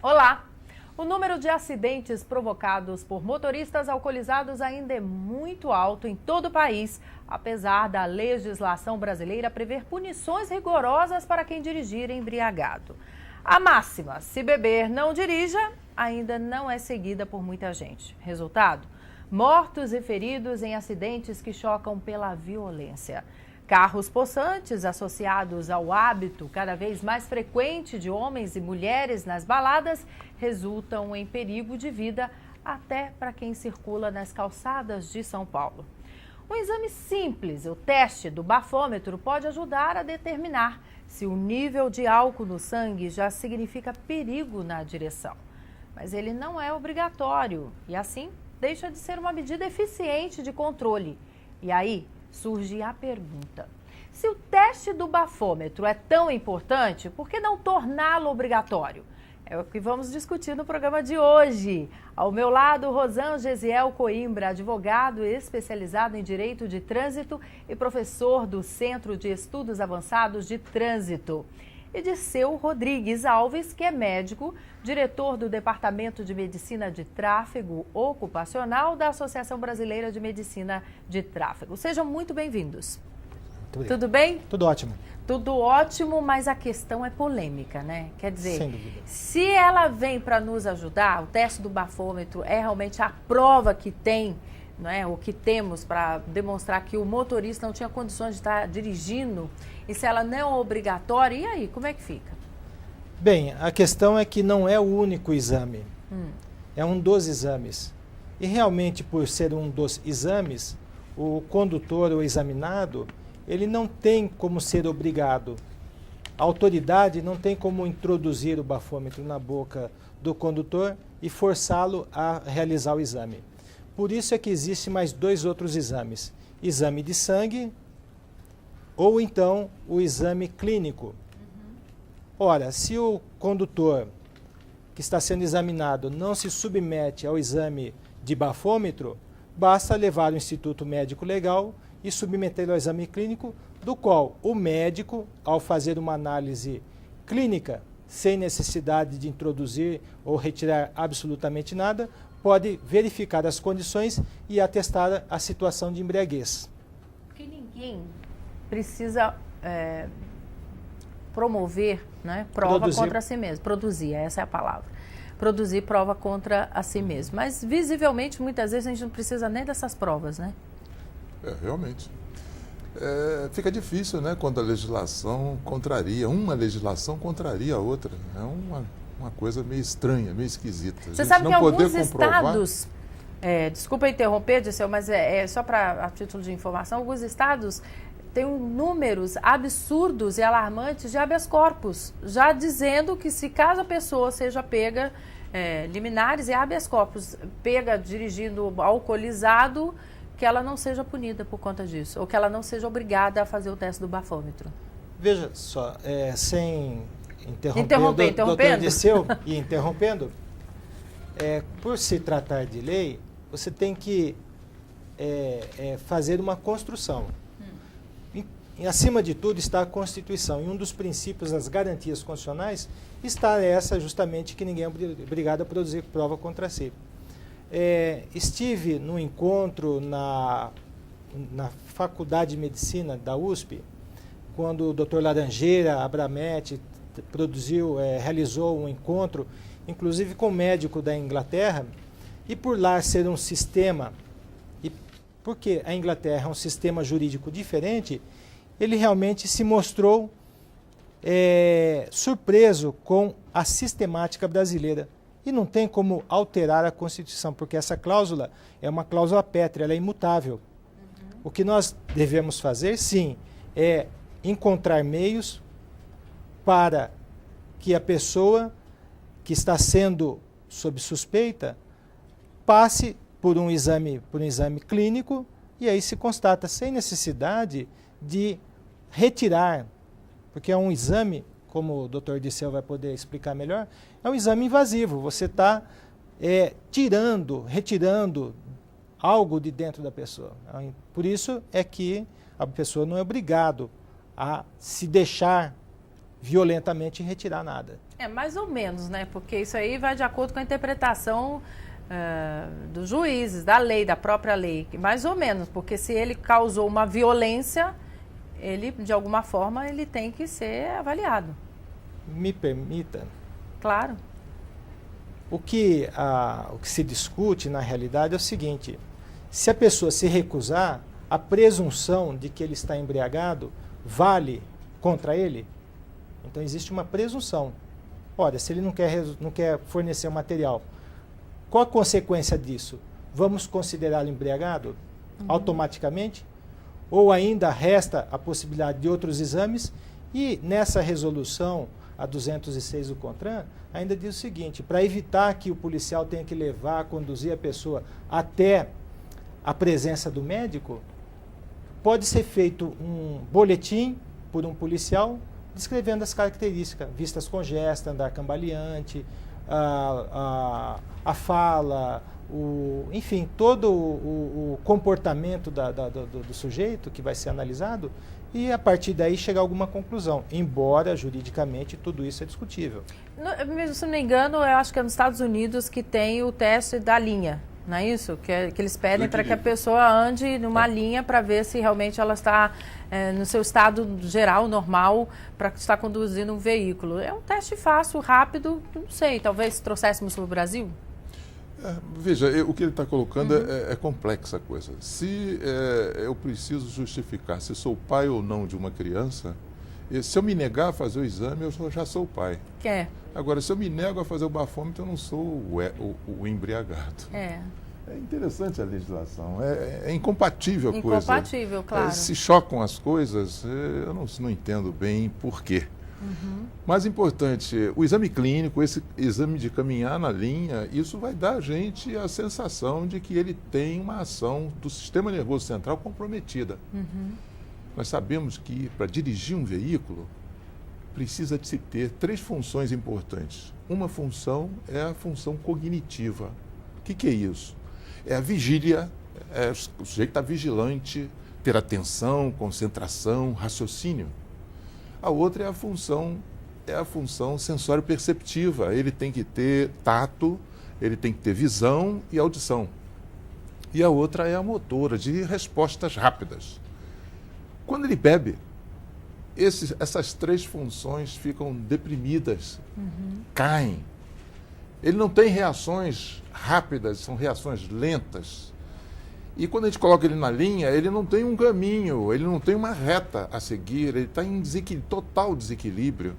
Olá! O número de acidentes provocados por motoristas alcoolizados ainda é muito alto em todo o país, apesar da legislação brasileira prever punições rigorosas para quem dirigir embriagado. A máxima, se beber, não dirija, ainda não é seguida por muita gente. Resultado? Mortos e feridos em acidentes que chocam pela violência. Carros possantes associados ao hábito cada vez mais frequente de homens e mulheres nas baladas resultam em perigo de vida até para quem circula nas calçadas de São Paulo. Um exame simples, o teste do bafômetro, pode ajudar a determinar se o nível de álcool no sangue já significa perigo na direção. Mas ele não é obrigatório e, assim, deixa de ser uma medida eficiente de controle. E aí surge a pergunta: se o teste do bafômetro é tão importante, por que não torná-lo obrigatório? É o que vamos discutir no programa de hoje. Ao meu lado, Rosan Gesiel Coimbra, advogado especializado em Direito de Trânsito e professor do Centro de Estudos Avançados de Trânsito. E Dirceu Rodrigues Alves, que é médico, diretor do Departamento de Medicina de Tráfego Ocupacional da Associação Brasileira de Medicina de Tráfego. Sejam muito bem-vindos. Tudo bem? Tudo ótimo. Tudo ótimo, mas a questão é polêmica, né? Quer dizer, sem dúvida, se ela vem para nos ajudar, o teste do bafômetro é realmente a prova que tem, não é? O que temos para demonstrar que o motorista não tinha condições de estar dirigindo, e se ela não é obrigatória, e aí, como é que fica? Bem, a questão é que não é o único exame, é um dos exames. E realmente, por ser um dos exames, o condutor ou examinado, ele não tem como ser obrigado. A autoridade não tem como introduzir o bafômetro na boca do condutor e forçá-lo a realizar o exame. Por isso é que existem mais dois outros exames: exame de sangue ou então o exame clínico. Ora, se o condutor que está sendo examinado não se submete ao exame de bafômetro, basta levar ao Instituto Médico Legal e submetê-lo ao exame clínico, do qual o médico, ao fazer uma análise clínica, sem necessidade de introduzir ou retirar absolutamente nada, pode verificar as condições e atestar a situação de embriaguez. Porque ninguém precisa promover, né, prova contra si mesmo. Produzir, essa é a palavra. Produzir prova contra a si mesmo. Mas, visivelmente, muitas vezes a gente não precisa nem dessas provas, né? Realmente. Fica difícil, né, quando a legislação contraria, uma legislação contraria a outra. É uma coisa meio estranha, meio esquisita. Você sabe que alguns estados, desculpa interromper, Dirceu, mas só a título de informação, alguns estados têm números absurdos e alarmantes de habeas corpus, já dizendo que se caso a pessoa seja pega, liminares e habeas corpus, pega dirigindo alcoolizado, que ela não seja punida por conta disso, ou que ela não seja obrigada a fazer o teste do bafômetro. Veja só, sem interromper o doutor Dirceu e interrompendo, por se tratar de lei, você tem que fazer uma construção. E, acima de tudo está a Constituição, e um dos princípios das garantias constitucionais está essa justamente que ninguém é obrigado a produzir prova contra si. Estive num encontro na Faculdade de Medicina da USP, quando o Dr. Laranjeira Abrametti realizou um encontro, inclusive com um médico da Inglaterra, e por lá ser um sistema, e porque a Inglaterra é um sistema jurídico diferente, ele realmente se mostrou surpreso com a sistemática brasileira. E não tem como alterar a Constituição, porque essa cláusula é uma cláusula pétrea, ela é imutável. O que nós devemos fazer, sim, é encontrar meios para que a pessoa que está sendo sob suspeita passe por um exame clínico e aí se constata sem necessidade de retirar, porque é um exame, como o Dr. Dirceu vai poder explicar melhor, é um exame invasivo. Você está retirando algo de dentro da pessoa. Por isso é que a pessoa não é obrigada a se deixar violentamente retirar nada. É, mais ou menos, né? Porque isso aí vai de acordo com a interpretação dos juízes, da lei, da própria lei. Mais ou menos, porque se ele causou uma violência, ele, de alguma forma, ele tem que ser avaliado. Me permita. Claro. O que se discute, na realidade, é o seguinte: se a pessoa se recusar, a presunção de que ele está embriagado vale contra ele? Então, existe uma presunção. Olha, se ele não quer fornecer o material, qual a consequência disso? Vamos considerá-lo embriagado automaticamente? Ou ainda resta a possibilidade de outros exames? E nessa resolução, a 206 do CONTRAN, ainda diz o seguinte: para evitar que o policial tenha que conduzir a pessoa até a presença do médico, pode ser feito um boletim por um policial descrevendo as características: vistas com gesto, andar cambaleante, a fala, enfim, todo o comportamento do sujeito que vai ser analisado, e a partir daí chegar a alguma conclusão, embora juridicamente tudo isso é discutível. Se não me engano, eu acho que é nos Estados Unidos que tem o teste da linha, não é isso? Que eles pedem para que a pessoa ande numa linha para ver se realmente ela está no seu estado geral, normal, para estar conduzindo um veículo. É um teste fácil, rápido, não sei, talvez trouxéssemos para o Brasil? Veja, o que ele está colocando é complexa a coisa. Se eu preciso justificar se sou pai ou não de uma criança, se eu me negar a fazer o exame, eu já sou o pai. Agora, se eu me nego a fazer o bafômetro, eu não sou o embriagado. É interessante a legislação, é incompatível a coisa. Incompatível, claro. Se chocam as coisas, eu não entendo bem por quê. Mais importante, o exame clínico, esse exame de caminhar na linha, isso vai dar a gente a sensação de que ele tem uma ação do sistema nervoso central comprometida. Nós sabemos que para dirigir um veículo precisa de se ter 3 funções importantes. Uma função é a função cognitiva. O que é isso? É a vigília, o sujeito está vigilante, ter atenção, concentração, raciocínio. A outra é a função sensório-perceptiva. Ele tem que ter tato, ele tem que ter visão e audição. E a outra é a motora, de respostas rápidas. Quando ele bebe, essas 3 funções ficam deprimidas, caem. Ele não tem reações rápidas, são reações lentas. E quando a gente coloca ele na linha, ele não tem um caminho, ele não tem uma reta a seguir, ele está em total desequilíbrio.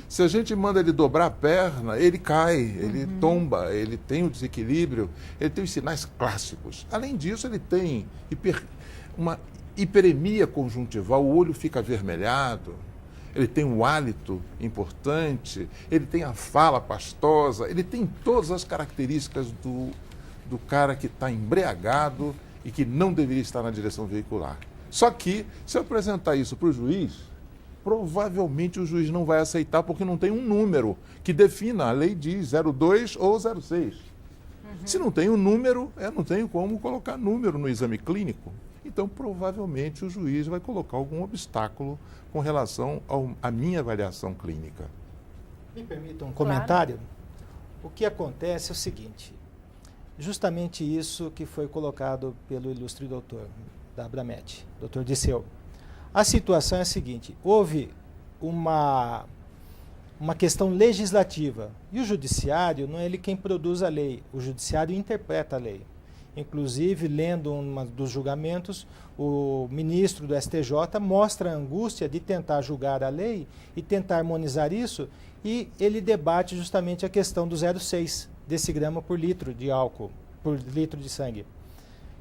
Se a gente manda ele dobrar a perna, ele cai, ele tomba, ele tem o desequilíbrio, ele tem os sinais clássicos. Além disso, ele tem uma hiperemia conjuntival, o olho fica avermelhado, ele tem um hálito importante, ele tem a fala pastosa, ele tem todas as características do cara que está embriagado e que não deveria estar na direção veicular. Só que, se eu apresentar isso para o juiz, provavelmente o juiz não vai aceitar, porque não tem um número que defina. A lei diz 02 ou 06. Se não tem um número, não tenho como colocar número no exame clínico. Então, provavelmente, o juiz vai colocar algum obstáculo com relação à minha avaliação clínica. Me permita um comentário? Claro. O que acontece é o seguinte: justamente isso que foi colocado pelo ilustre doutor da Abramet, doutor Disseu. A situação é a seguinte: houve uma questão legislativa, e o judiciário não é ele quem produz a lei, o judiciário interpreta a lei. Inclusive, lendo um dos julgamentos, o ministro do STJ mostra a angústia de tentar julgar a lei e tentar harmonizar isso, e ele debate justamente a questão do 0,6 desse grama por litro de álcool, por litro de sangue.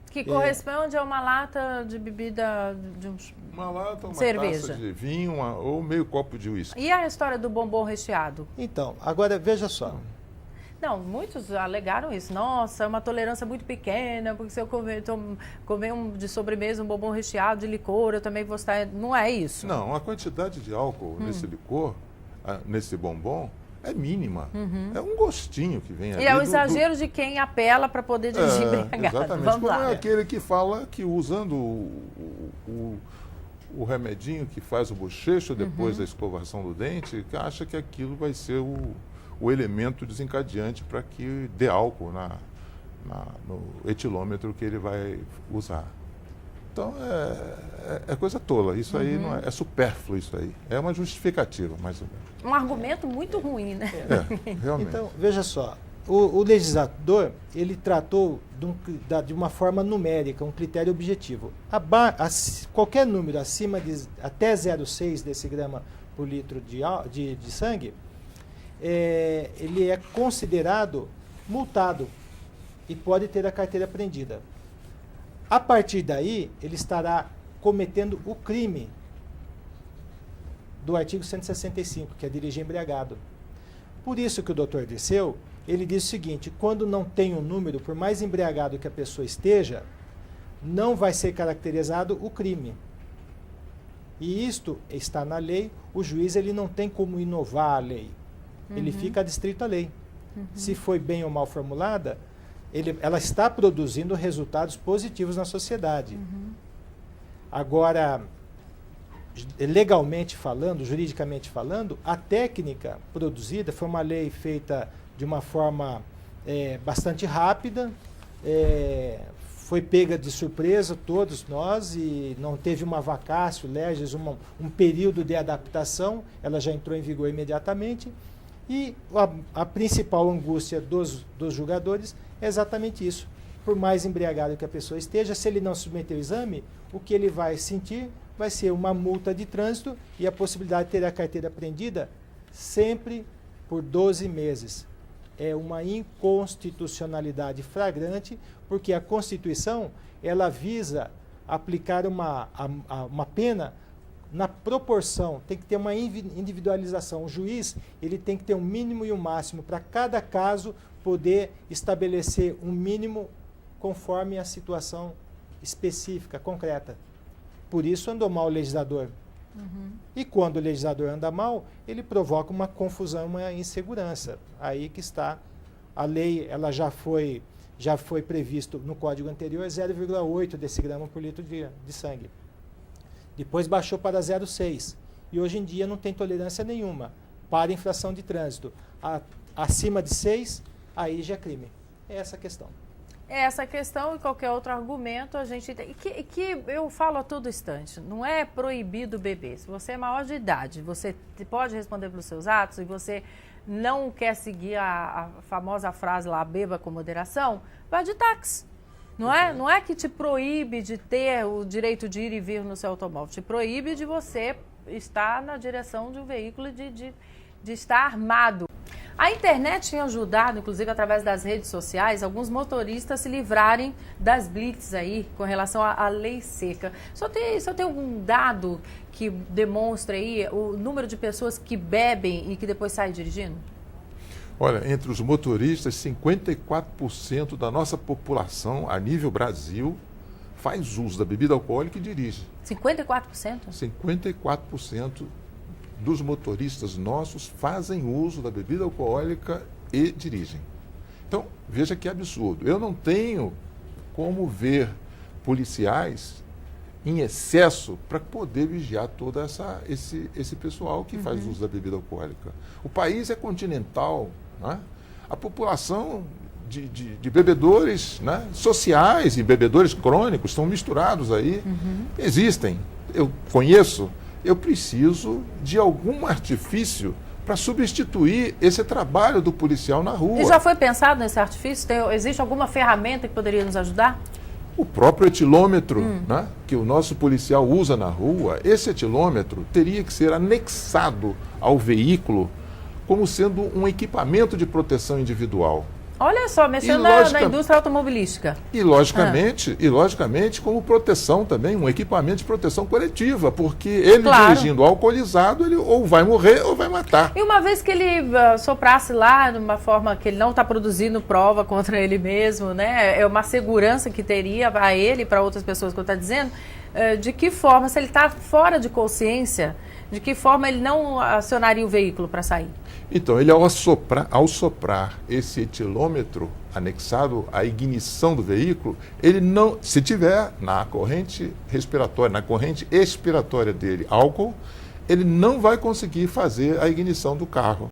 Que corresponde a uma lata de bebida de uma lata, uma cerveja, taça de vinho ou meio copo de uísque. E a história do bombom recheado? Então, agora veja só. Não, muitos alegaram isso. Nossa, é uma tolerância muito pequena, porque se eu comer de sobremesa um bombom recheado de licor, eu também vou estar... Não é isso. Não, a quantidade de álcool nesse licor, nesse bombom, é mínima. É um gostinho que vem ali. E é o exagero de quem apela para poder dirigir embriagado. Exatamente. Vamos Como lá. é aquele que fala que usando o remedinho que faz o bochecho depois da escovação do dente, que acha que aquilo vai ser o elemento desencadeante para que dê álcool no etilômetro que ele vai usar. Então, é coisa tola. Isso aí não é supérfluo, isso aí. É uma justificativa, mais ou menos. Um argumento muito ruim, né? Realmente. Então, veja só, o legislador, ele tratou de uma forma numérica, um critério objetivo. Qualquer número acima de até 0,6 decigrama por litro de sangue, ele é considerado multado e pode ter a carteira apreendida. A partir daí, ele estará cometendo o crime do artigo 165, que é dirigir embriagado. Por isso que o doutor Dirceu, ele diz o seguinte: quando não tem um número, por mais embriagado que a pessoa esteja, não vai ser caracterizado o crime. E isto está na lei, o juiz ele não tem como inovar a lei. Ele fica adstrito à lei. Se foi bem ou mal formulada, ela está produzindo resultados positivos na sociedade. Agora, legalmente falando, juridicamente falando, a técnica produzida foi uma lei feita de uma forma bastante rápida, foi pega de surpresa todos nós e não teve uma vacácio legis, um período de adaptação, ela já entrou em vigor imediatamente. E a principal angústia dos julgadores é exatamente isso. Por mais embriagado que a pessoa esteja, se ele não submeter o exame, o que ele vai sentir vai ser uma multa de trânsito e a possibilidade de ter a carteira apreendida sempre por 12 meses. É uma inconstitucionalidade flagrante, porque a Constituição ela visa aplicar uma pena na proporção, tem que ter uma individualização. O juiz ele tem que ter um mínimo e um máximo para cada caso poder estabelecer um mínimo conforme a situação específica, concreta. Por isso andou mal o legislador. E quando o legislador anda mal, ele provoca uma confusão, uma insegurança. Aí que está a lei, ela já foi previsto no código anterior 0,8 decigrama por litro de sangue. Depois baixou para 0,6. E hoje em dia não tem tolerância nenhuma para infração de trânsito. Acima de 6, aí já é crime. É essa a questão. É essa questão e qualquer outro argumento a gente tem. Que eu falo a todo instante, não é proibido beber. Se você é maior de idade, você pode responder pelos seus atos e você não quer seguir a famosa frase lá, beba com moderação, vá de táxi. Não é que te proíbe de ter o direito de ir e vir no seu automóvel, te proíbe de você estar na direção de um veículo, de estar armado. A internet tem ajudado, inclusive através das redes sociais, alguns motoristas se livrarem das blitz aí com relação à lei seca. Só tem algum dado que demonstra aí o número de pessoas que bebem e que depois saem dirigindo? Olha, entre os motoristas, 54% da nossa população, a nível Brasil, faz uso da bebida alcoólica e dirige. 54%? 54% dos motoristas nossos fazem uso da bebida alcoólica e dirigem. Então, veja que absurdo. Eu não tenho como ver policiais em excesso para poder vigiar todo esse pessoal que faz uso da bebida alcoólica. O país é continental, né? A população de bebedores, né, sociais e bebedores crônicos estão misturados aí. Existem, eu conheço, eu preciso de algum artifício para substituir esse trabalho do policial na rua. E já foi pensado nesse artifício? Existe alguma ferramenta que poderia nos ajudar? O próprio etilômetro, né, que o nosso policial usa na rua, esse etilômetro teria que ser anexado ao veículo como sendo um equipamento de proteção individual. Olha só, mexendo na indústria automobilística. E logicamente, como proteção também, um equipamento de proteção coletiva, porque ele dirigindo alcoolizado, ele ou vai morrer ou vai matar. E uma vez que ele soprasse lá de uma forma que ele não está produzindo prova contra ele mesmo, né? É uma segurança que teria a ele e para outras pessoas que eu estou dizendo, de que forma, se ele está fora de consciência, De que forma ele não acionaria o veículo para sair? Então, ele ao soprar esse etilômetro anexado à ignição do veículo, ele não, se tiver na corrente respiratória, na corrente expiratória dele álcool, ele não vai conseguir fazer a ignição do carro.